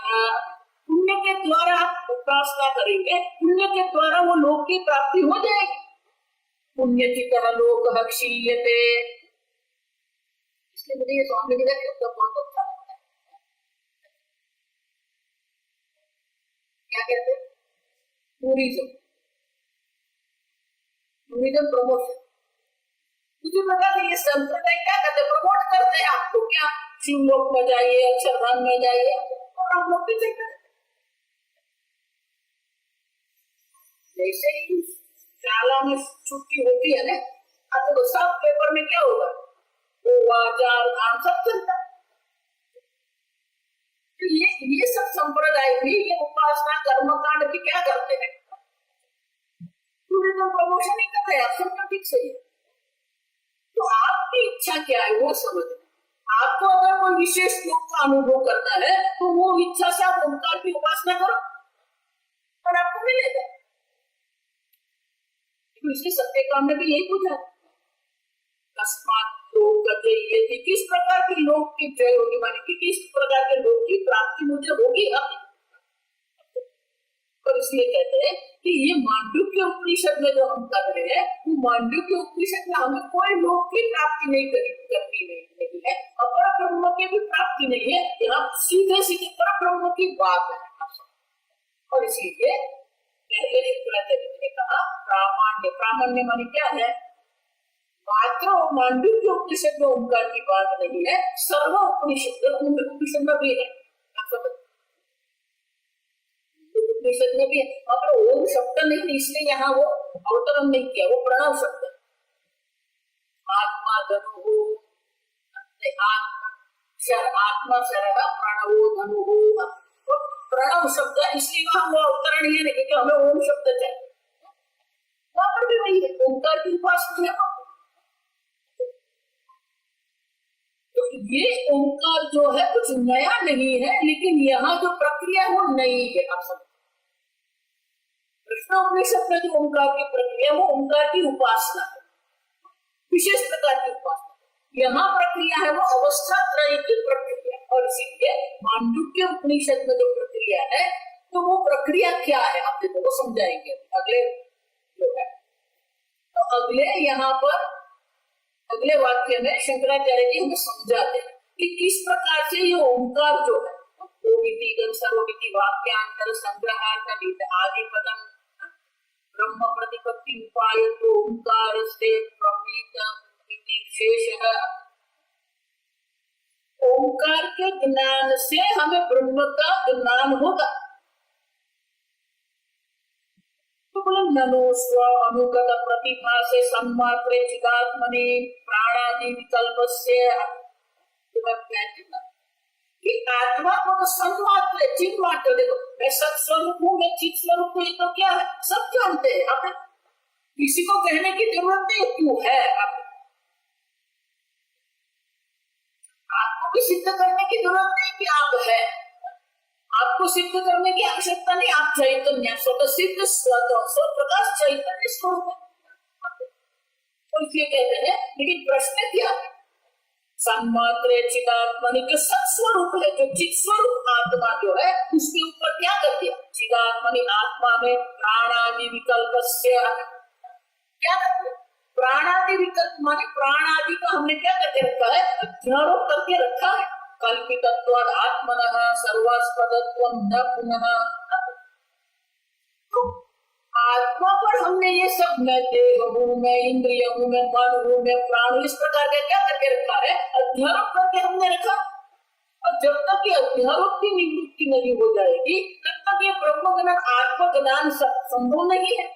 पुण्य के द्वारा आप उपासना करेंगे, पुण्य के द्वारा वो लोक की प्राप्ति हो जाएगी। पुण्यचित लोक क्षीयते, इसलिए मुझे ये स्वामी जी का शब्द बहुत अच्छा लगता है। क्या कहते हैं? Tourism, tourism promotion. मुझे लगा कि ये संप्रदाय क्या करते, प्रमोट करते हैं आपको, क्या शिवलोक में जाइए, अक्षरधाम में जाइए, और हम लोग भी चलते। जैसे ही शाला में छुट्टी होती है ना, अब तो सब पेपर में क्या होगा, चार धाम सब चलता है। तो ये सब संप्रदाय भी ये उपासना कर्मकांड भी क्या करते हैं, टूरिज्म प्रमोशन ही कर रहे हैं, सब ठीक सही है। तो आपकी इच्छा क्या है वो समझ, आपको अगर कोई विशेष योग का अनुभव करना है तो वो इच्छा से आप ओंकार की उपासना करो और आपको मिलेगा। तो इसके सत्य काम में भी यही पूछा, अकस्मात लोग कहते ये थी, किस प्रकार के लोग की जय होगी, मानी कि किस प्रकार के लोग की प्राप्ति मुझे होगी। और इसलिए कहते हैं कि ये मांडुक्य उपनिषद में जो हम कर रहे हैं, वो मांडुक्य उपनिषद में हमें कोई लोक की प्राप्ति नहीं करनी नहीं है, अपर ब्रह्म की भी प्राप्ति नहीं है, यहाँ सीधे सीधे पर ब्रह्म की बात है। और इसलिए पहले शंकराचार्य ने कहा प्रामाण्य, प्रामाण्य माने क्या है, मात्र मांडुक्य उपनिषद में ओंकार की बात नहीं है, सर्व उपनिषद में भी है, उपनिषद में भी है। अगर ओम शब्द नहीं, इसलिए यहाँ वो अवतरण नहीं किया, वो प्रणव शब्द है। आत्मा धनु, आत्मा शरद प्रणवो धनु, प्रणव शब्द है, इसलिए वहां वो अवतरण ही नहीं कि हमें ओम शब्द चाहिए, वहां पर भी वही है, ओंकार की उपासना है। तो ये ओंकार जो है कुछ नया नहीं है, लेकिन यहाँ जो प्रक्रिया है वो नई है। आप समझ, कृष्ण उपनिषद में जो ओंकार की प्रक्रिया वो ओंकार की उपासना है, विशेष प्रकार की उपासना। यहाँ प्रक्रिया है वो अवस्था त्रय की प्रक्रिया, और इसीलिए मांडुक्य उपनिषद में जो प्रक्रिया है, तो वो प्रक्रिया क्या है आप देखो, वो समझाएंगे अगले जो है। तो अगले यहाँ पर अगले वाक्य में शंकराचार्य जी हमें समझाते हैं कि किस प्रकार से ये ओंकार जो है, सर्वमिति वाक्यांतर संग्रहार्थ आदि पदम ब्रह्म प्रतिपत्ति उपाय तो ओंकार से प्रमेत शेष है। ओंकार के ज्ञान से हमें ब्रह्म का ज्ञान होगा। तो बोले नमो स्व अनुगत प्रतिभा से सम्मात्रे चिदात्मने प्राणादि विकल्प से, कि आत्मा को तो सम्मात्र चिन्ह मात्र, देखो मैं सत्स्वरूप हूँ, मैं चित स्वरूप हूँ, तो क्या है सब जानते हैं, आप किसी को कहने की जरूरत नहीं क्यों है, आपको भी सिद्ध करने की जरूरत नहीं कि आप है, आपको सिद्ध करने की आवश्यकता नहीं, आप चैतन्य स्वतः सिद्ध स्व प्रकाश चैतन्य स्वरूप है। तो इसलिए कहते हैं, लेकिन प्रश्न क्या है, सम्मात्रे चिदात्मनि के सत्स्वरूप है, जो चित स्वरूप आत्मा जो है उसके ऊपर क्या कर दिया, चिदात्मनि आत्मा में प्राणादि विकल्प से क्या कर दिया, प्राणादि विकल्प माने प्राणादि का हमने क्या करके रखा है, अध्यारोप करके रखा है, कल्पितत्वाद आत्मनः सर्वास्पदत्वं न पुनः। तो आत्मा पर हमने ये सब, मैं देह हूँ, मैं इंद्रिय हूँ, मैं मन हूँ, मैं प्राण, इस प्रकार का क्या करके रखा है, अध्यारोप करके हमने रखा। और जब तक ये अध्यारोप की निवृत्ति नहीं हो जाएगी तब तक ये ब्रह्म ज्ञान आत्म ज्ञान संभव नहीं है।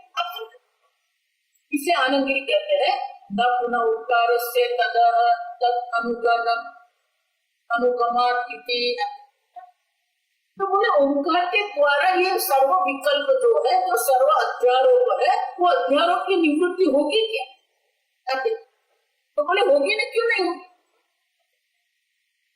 इसे आनंदगिरी कहते हैं न पुनः उपकार से तद अनुगमात इति। तो बोले ओंकार के द्वारा ये सर्व विकल्प जो है, जो सर्व अध्यारोप है, वो अध्यारोप की निवृत्ति होगी क्या? तो बोले होगी ना, क्यों नहीं होगी?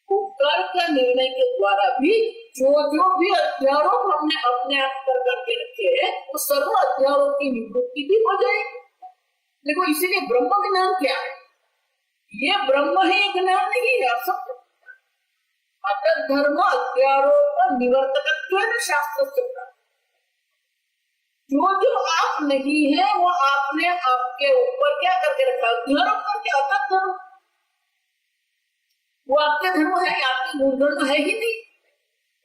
ओंकार का निर्णय के द्वारा भी जो जो भी अध्यारोप हमने अपने आप पर करके रखे हैं वो सर्व अध्यारोप की निवृत्ति भी हो जाएगी। देखो इसीलिए ब्रह्म ज्ञान क्या है? ये ब्रह्म है, ज्ञान नहीं है। आप सब अतः धर्म अध्यारोप निवर्तकत्व शास्त्र से जो जो आप नहीं है वो आपने आपके ऊपर क्या करके रखा? अध्यारोप करके। अतः धर्म वो आपके धर्म है, आपके गुणधर्म है ही नहीं।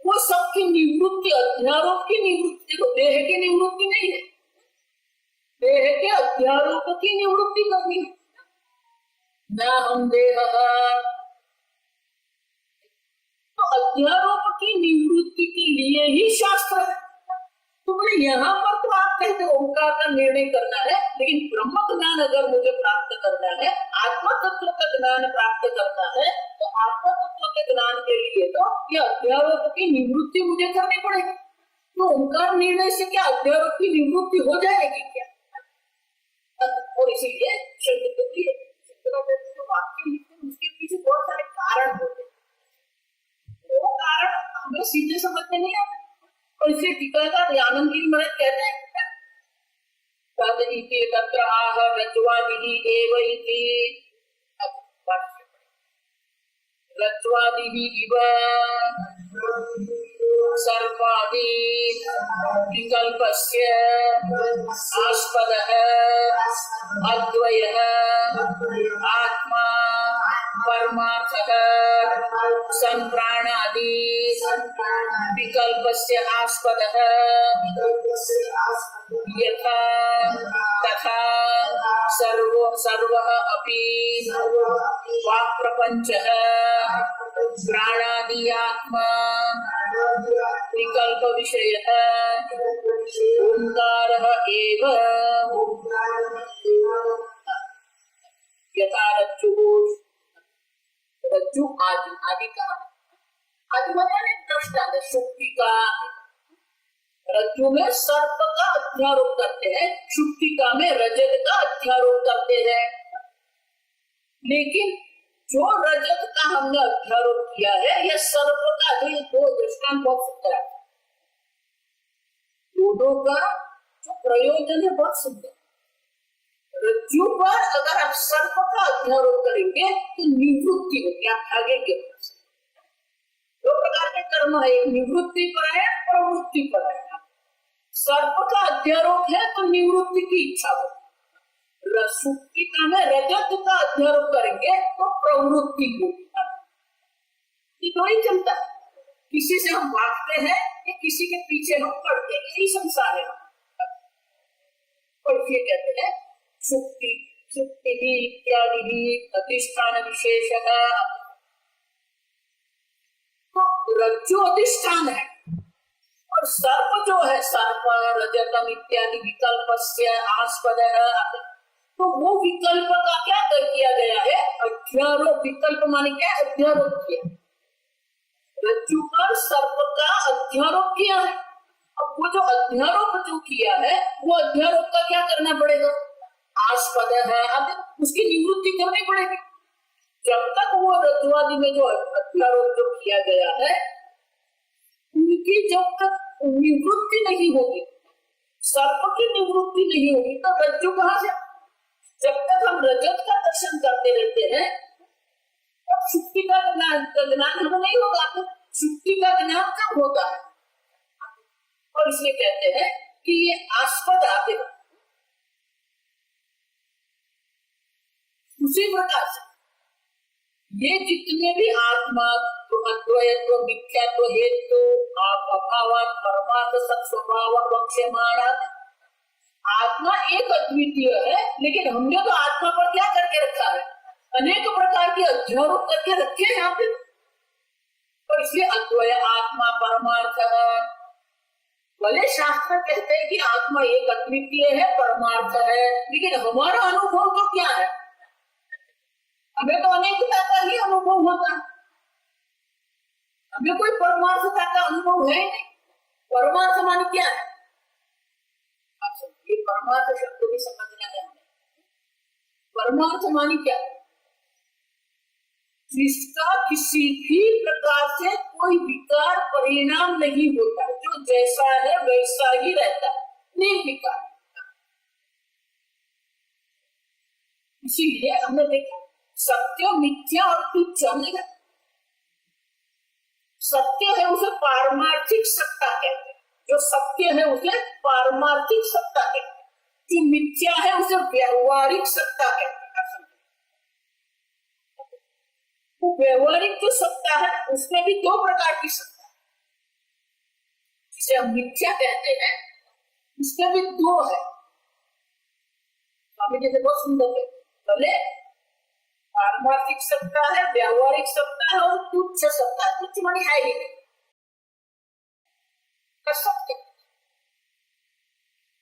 वो सबकी निवृत्ति, अध्यारोप की निवृत्ति, देखो देह की निवृत्ति नहीं है, देह के अध्यारोप की निवृत्ति करनी है। न हम देह, तो अध्यारोप की निवृत्ति के लिए ही शास्त्र है। तो बोले यहाँ पर तो आप कहते हो ओंकार का निर्णय करना है, लेकिन ब्रह्म ज्ञान अगर मुझे प्राप्त करना है, आत्मा तत्व का ज्ञान प्राप्त करना है, तो आत्मा तत्व के ज्ञान के लिए तो ये अध्यारोप की निवृत्ति मुझे करनी पड़ेगी। तो ओंकार निर्णय से क्या अध्यारोप की निवृत्ति हो जाएगी क्या? और इसीलिए वाक्य लिखते हैं उसके पीछे बहुत सारे कारण होते हैं। वो कारण हमें सीधे समझ में नहीं आते, और इसे टीकाकार आनंदगिरी महाराज कहते हैं तत्र आह रज्ज्वादिहि एव इति। रज्ज्वादिहि इव सर्वादि विकल्पस्य आस्पदः अद्वयः आत्मा परमार्थः संप्राणादि विकल्पस्य आस्पदः यथा तथा सर्वः अपि वाक् प्रपंचः प्राणादि आत्मा विकल्प विषयः ओंकारः एव यथा रज्जु आदि। आदि का आदि मतलब दृष्टांत शुक्तिका। रज्जु में सर्प का अध्यारोप करते हैं, शुक्तिका में रजत का अध्यारोप करते हैं। लेकिन जो रजत का हमने अध्यारोप किया है, यह सर्प का, ये दो दृष्टांत बहुत सुंदर है। दोनों का जो प्रयोजन है बहुत सुंदर। रज्जु पर अगर आप सर्प का अध्यारोप करेंगे तो निवृत्ति होगी, आप भागेंगे। दो प्रकार के कर्म है, एक निवृत्ति पर है, प्रवृत्ति पर है। सर्प का अध्यारोप है तो निवृत्ति की इच्छा हो। सुक्तिका में रजत का अध्यारोप करेंगे तो प्रवृत्ति होगी। ये तो ही चलता है, किसी से हम भागते हैं या किसी के पीछे हम पड़ते हैं, यही संसार है। और ये कहते हैं सुक्ति सुक्ति इत्यादि अधिष्ठान विशेषः। तो रज्जु अधिष्ठान है और सर्प जो है, सर्प रजतम इत्यादि विकल्पस्य आस्पदः। तो वो विकल्प का क्या कर किया गया है? अध्यारोप। विकल्प माने क्या? अध्यारोप किया। रज्जु पर सर्प का अध्यारोप किया है। अब वो जो अध्यारोप जो किया है, वो अध्यारोप का क्या करना पड़ेगा? आस्पद है, अब उसकी निवृत्ति करनी पड़ेगी। जब तक वो रज्जुआदि में जो अध्यारोप जो किया गया है, उनकी जब तक निवृत्ति नहीं होगी, सर्प की निवृत्ति नहीं होगी, तो रज्जु कहां से? जब तक हम रजत का दर्शन करते रहते हैं तब शुक्ति का ज्ञान हमें नहीं होगा। तो शुक्ति का ज्ञान कब होता है? और इसलिए कहते हैं कि ये आस्पद आते हैं। उसी प्रकार से ये जितने भी आत्मा तो अद्वैत्व मिथ्यात्व हेतु अभाव परमार्थ सत्स्वभाव वक्ष्यमाणा। आत्मा एक अद्वितीय है, लेकिन हमने तो आत्मा पर क्या करके रखा है? अनेक प्रकार के अध्यारोप करके रखे हैं यहाँ पे। और इसलिए अद्वय आत्मा परमार्थ है। भले शास्त्र कहते हैं कि आत्मा एक अद्वितीय है, परमार्थ है, लेकिन हमारा अनुभव तो क्या है? हमें तो अनेकता का ही अनुभव होता है, हमें कोई परमार्थता का अनुभव है नहीं। परमार्थ माने क्या है? आप समझिए, परमार्थ शब्द भी समझना है हमें। परमार्थ माने क्या है? जिसका किसी भी प्रकार से कोई विकार परिणाम नहीं होता, जो जैसा है वैसा ही रहता है, निर्विकार। इसीलिए हमने देखा सत्य, मिथ्या और तुच्छ। हमने कहा सत्य है उसे पारमार्थिक सत्ता कहते हैं, जो सत्य है उसे पारमार्थिक सत्ता कहते हैं, जो मिथ्या है उसे व्यवहारिक सत्ता कहते हैं। तो व्यवहारिक जो सत्ता है उसमें भी दो प्रकार की सत्ता है, जिसे हम मिथ्या कहते हैं, उसमें भी दो है। स्वामी जी बहुत सुंदर है, बोले पारमार्थिक सत्ता है, व्यवहारिक सत्ता है और तुच्छ सत्ता है। तुच्छ माने है ही नहीं, असत्य।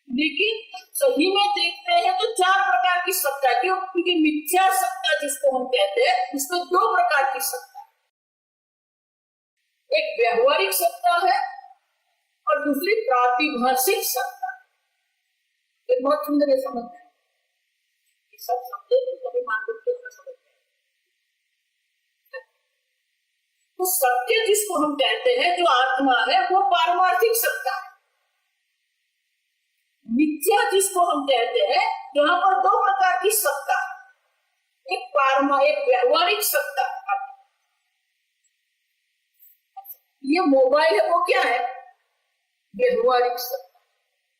लेकिन सही में देखते हैं तो चार प्रकार की सत्ता है, क्योंकि मिथ्या सत्ता जिसको हम कहते हैं उसमें दो प्रकार की सत्ता है, एक व्यवहारिक सत्ता है और दूसरी प्रातिभाषिक सत्ता। ये बहुत सुंदर है, समझ है, ये सब समझे तो कभी मान लो समझ। तो सत्य जिसको हम कहते हैं, जो आत्मा है, वो पारमार्थिक सत्ता है। मिथ्या जिसको हम कहते हैं, जहां पर दो प्रकार की सत्ता है, एक व्यवहारिक सत्ता। ये मोबाइल है, वो क्या है? व्यवहारिक सत्ता।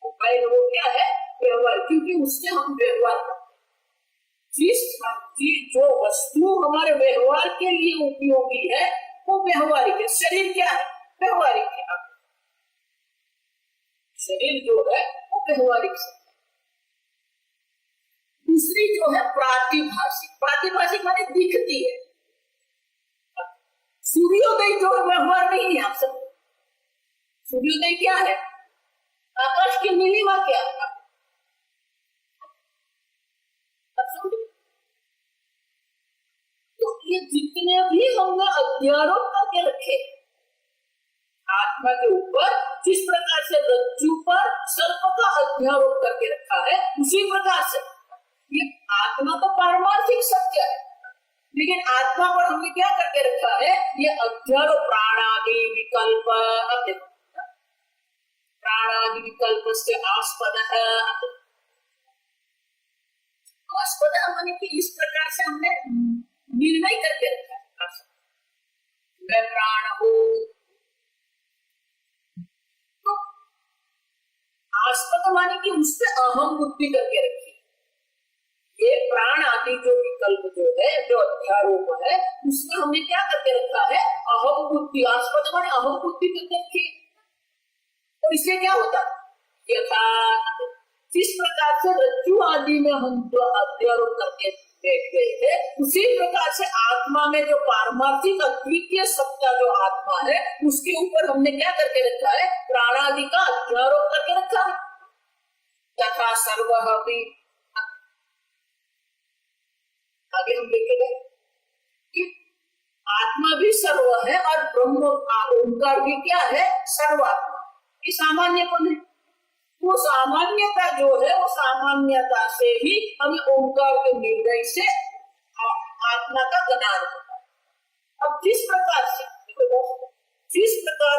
मोबाइल वो क्या है? व्यवहार, क्योंकि उससे हम व्यवहार करते हैं। जो वस्तु हमारे व्यवहार के लिए उपयोगी है वो व्यवहारिक है। शरीर क्या है? व्यवहारिक है। शरीर जो है वो व्यवहारिक है। दूसरी जो है प्रातिभाषिक। प्रातिभाषिक माने दिखती है। सूर्योदय जो व्यवहार नहीं है। आप सब सूर्योदय क्या है? आकाश की नीलिमा क्या है? तो ये जितने भी हमने अध्यारोप करके रखे आत्मा के ऊपर, जिस प्रकार से रज्जु पर सर्प का अध्यारोप करके रखा है, उसी प्रकार से ये आत्मा तो पारमार्थिक सत्य है, लेकिन आत्मा पर हमने क्या करके रखा है? ये अध्यारोप प्राणादि विकल्प। अब देखो, प्राणादि विकल्प से आस्पद है। आस्पद माने कि इस प्रकार से हमने निर्णय करके रखा है, मैं प्राण हूं। तो आस्पद माने कि उससे अहम बुद्धि करके रखी। ये प्राण आदि जो विकल्प जो है, जो अध्यारोप है, उसमें हमने क्या करके रखा है? अहम बुद्धि। आस्पद माने अहम बुद्धि करके रखी। तो इससे क्या होता है? यथा जिस प्रकार से रज्जु आदि में हम जो अध्यारोप करके बैठ गए थे, उसी प्रकार से आत्मा में जो पारमार्थिक अद्वितीय सत्ता जो आत्मा है, उसके ऊपर हमने क्या करके रखा है? प्राणादि का अध्यारोप करके रखा है। तथा सर्वः अपि, आगे हम देखेंगे कि आत्मा भी सर्व है और ब्रह्म ओंकार भी क्या है? सर्वात्मा। ये सामान्य पद है। वो सामान्यता जो है, वो सामान्यता से ही हमें ओंकार के निर्णय से आत्मा का ज्ञान होता है। अब जिस प्रकार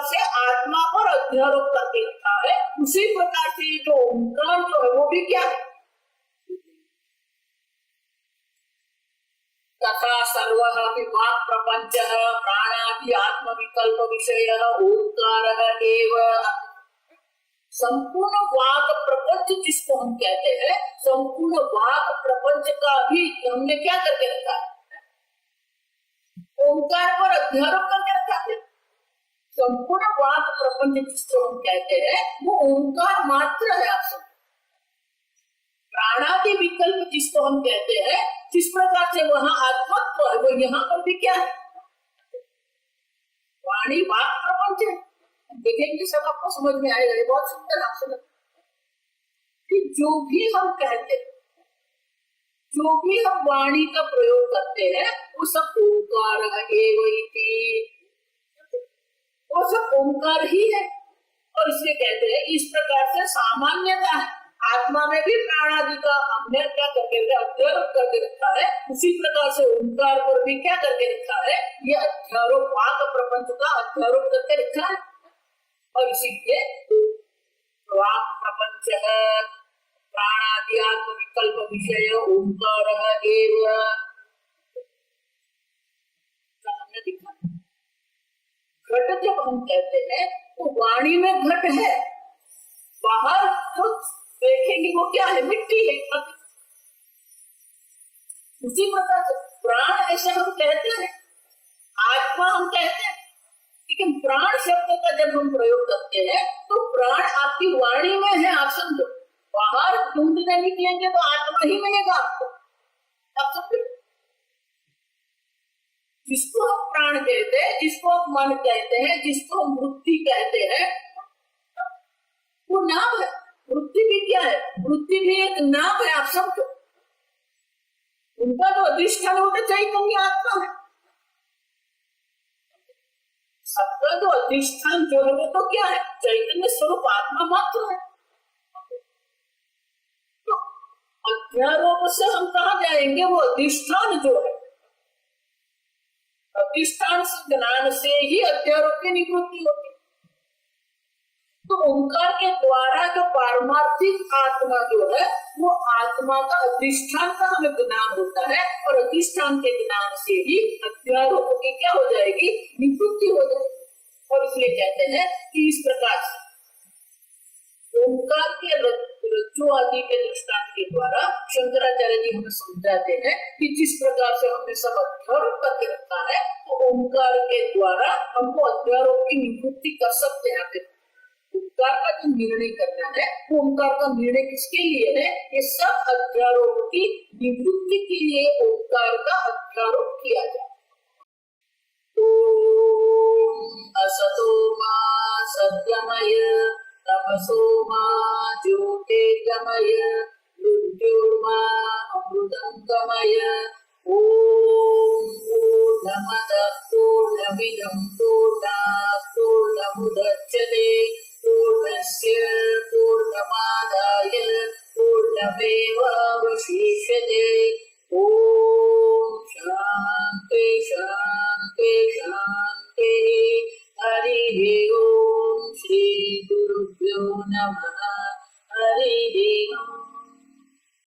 से आत्मा पर अध्यारोप करके रखा है, उसी प्रकार से जो ओंकार जो है वो भी क्या है? तथा सर्वः अपि वाक् प्रपंचः प्राणादि आत्म विकल्प विषयः ओंकारः एव। संपूर्ण वाक प्रपंच जिसको हम कहते हैं, संपूर्ण वाक प्रपंच का भी हमने क्या करके रखा है? ओंकार पर अध्यारोप करके रखा है। संपूर्ण वाक प्रपंच जिसको हम कहते हैं वो ओंकार मात्र है। आप सब प्राणादि विकल्प जिसको हम कहते हैं, जिस प्रकार से वहां आत्मत्व है, वो यहाँ पर भी क्या है? वाणी वाक प्रपंच है। देखेंगे सब आपको समझ में आएगा, ये बहुत सुंदर आप समझ कि जो भी हम कहते हैं, जो भी हम वाणी का प्रयोग करते हैं वो सब ओंकार एव इति, वो सब ओंकार ही है। और इसलिए कहते हैं इस प्रकार से सामान्यता है, आत्मा में भी प्राण आदि का हमने क्या करके अध्यारोप करके रखा है, उसी प्रकार से ओंकार पर भी क्या करके रखा है, ये अध्यारोप वाक प्रपंच का अध्यारोप करके रखा है। और इसीलिए वाक प्रपंच है, प्राणादि आत्म विकल्प विषय ओंकार एव हमने दिखा। घट जब हम कहते हैं तो वाणी में घट है, बाहर तो देखेंगे वो क्या है, मिट्टी है। उसी प्रकार से प्राण ऐसे हम कहते हैं, आत्मा हम कहते हैं, लेकिन प्राण शब्द का जब हम प्रयोग करते हैं तो प्राण आपकी वाणी में है। आप समझो, बाहर ढूंढने निकलेंगे तो आत्मा ही मिलेगा आपको। आप समझो, जिसको हम प्राण कहते हैं, जिसको हम मन कहते हैं, जिसको हम वृत्ति कहते हैं, वो नाम है। वृत्ति भी क्या है, वृत्ति भी एक नाम है। आप समझो, उनका तो अधिष्ठान होता चैतन्य आत्मा है। सबका जो अधिष्ठान जो है वो तो क्या है, चैतन्य स्वरूप आत्मा मात्र है। तो अध्यारोप से हम कहा जाएंगे, वो अधिष्ठान जो है, अधिष्ठान से ज्ञान से ही अध्यारोप की निवृत्ति होती है। तो ओंकार के द्वारा जो पारमार्थिक आत्मा जो है वो आत्मा का अधिष्ठान का हमें ज्ञान होता है, और अधिष्ठान के ज्ञान से ही अध्यारोप की क्या हो जाएगी, निवृत्ति हो जाएगी। और इसलिए कहते हैं कि इस प्रकार से ओंकार के रज्जु आदि के दृष्टांत के द्वारा शंकराचार्य जी हमें समझाते हैं कि जिस प्रकार से हमने सब अध्यारोप करके रखा है, तो ओंकार के द्वारा हमको अध्यारोप की निवृत्ति कर सकते हैं। ओंकार का जो निर्णय करना है, वो ओंकार का निर्णय किसके लिए है, ये सब अध्यारोप की निवृत्ति के लिए ओंकार का अध्यारोप किया जाए। असतो मा सद्गमय तमसो मा ज्योतिर्गमय मृत्युर्मा अमृतंगमय। ओम पूर्णमदः पूर्णमिदं पूर्णात् पूर्णमुदच्यते पूर्णस्य पूर्णमादाय पूर्णमेवावशिष्यते।